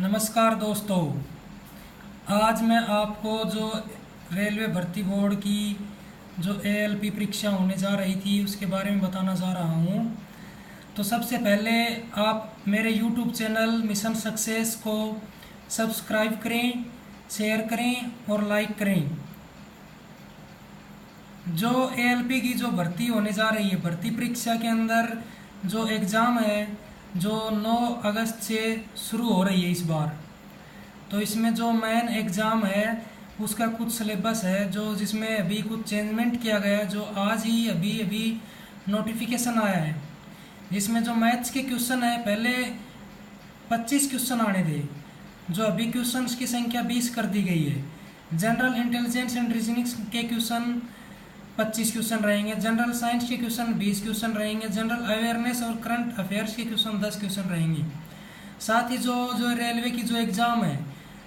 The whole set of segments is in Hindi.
नमस्कार दोस्तों। आज मैं आपको जो रेलवे भर्ती बोर्ड की जो एएलपी परीक्षा होने जा रही थी उसके बारे में बताना जा रहा हूँ। तो सबसे पहले आप मेरे यूट्यूब चैनल मिशन सक्सेस को सब्सक्राइब करें, शेयर करें और लाइक करें। जो एएलपी की जो भर्ती होने जा रही है, भर्ती परीक्षा के अंदर जो एग्ज़ाम है जो 9 अगस्त से शुरू हो रही है इस बार। तो इसमें जो मेन एग्ज़ाम है उसका कुछ सिलेबस है जो जिसमें अभी कुछ चेंजमेंट किया गया है, जो आज ही अभी अभी नोटिफिकेशन आया है। जिसमें जो मैथ्स के क्वेश्चन है पहले 25 क्वेश्चन आने थे, जो अभी क्वेश्चंस की संख्या 20 कर दी गई है। जनरल इंटेलिजेंस एंड रीजनिंग के क्वेश्चन 25 क्वेश्चन रहेंगे, जनरल साइंस के क्वेश्चन 20 क्वेश्चन रहेंगे, जनरल अवेयरनेस और करंट अफेयर्स के क्वेश्चन 10 क्वेश्चन रहेंगे। साथ ही जो जो रेलवे की जो एग्ज़ाम है,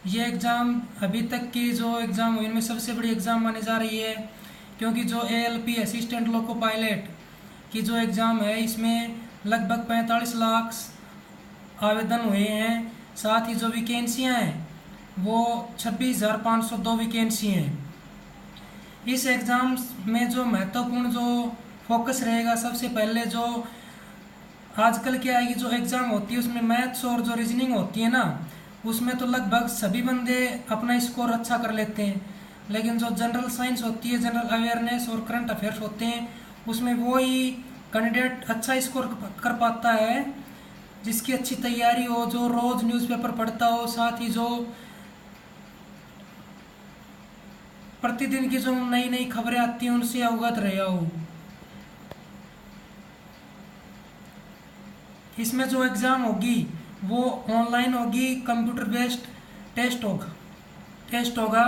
ये एग्ज़ाम अभी तक की जो एग्ज़ाम हुई इनमें सबसे बड़ी एग्ज़ाम मानी जा रही है, क्योंकि जो एएलपी असिस्टेंट लोको पायलट की जो एग्ज़ाम है इसमें लगभग 45 लाख आवेदन हुए हैं। साथ ही जो वैकेंसियाँ हैं वो 26,502 वैकेंसी हैं। इस एग्ज़ाम में जो महत्वपूर्ण जो फोकस रहेगा, सबसे पहले जो आजकल क्या है कि जो एग्ज़ाम होती है उसमें मैथ्स और जो रीजनिंग होती है ना, उसमें तो लगभग सभी बंदे अपना स्कोर अच्छा कर लेते हैं, लेकिन जो जनरल साइंस होती है, जनरल अवेयरनेस और करंट अफेयर्स होते हैं, उसमें वो ही कैंडिडेट अच्छा स्कोर कर पाता है जिसकी अच्छी तैयारी हो, जो रोज़ न्यूज़पेपर पढ़ता हो, साथ ही जो प्रतिदिन की जो नई नई खबरें आती हैं उनसे अवगत रहा हो। इसमें जो एग्ज़ाम होगी वो ऑनलाइन होगी, कंप्यूटर बेस्ड टेस्ट होगा।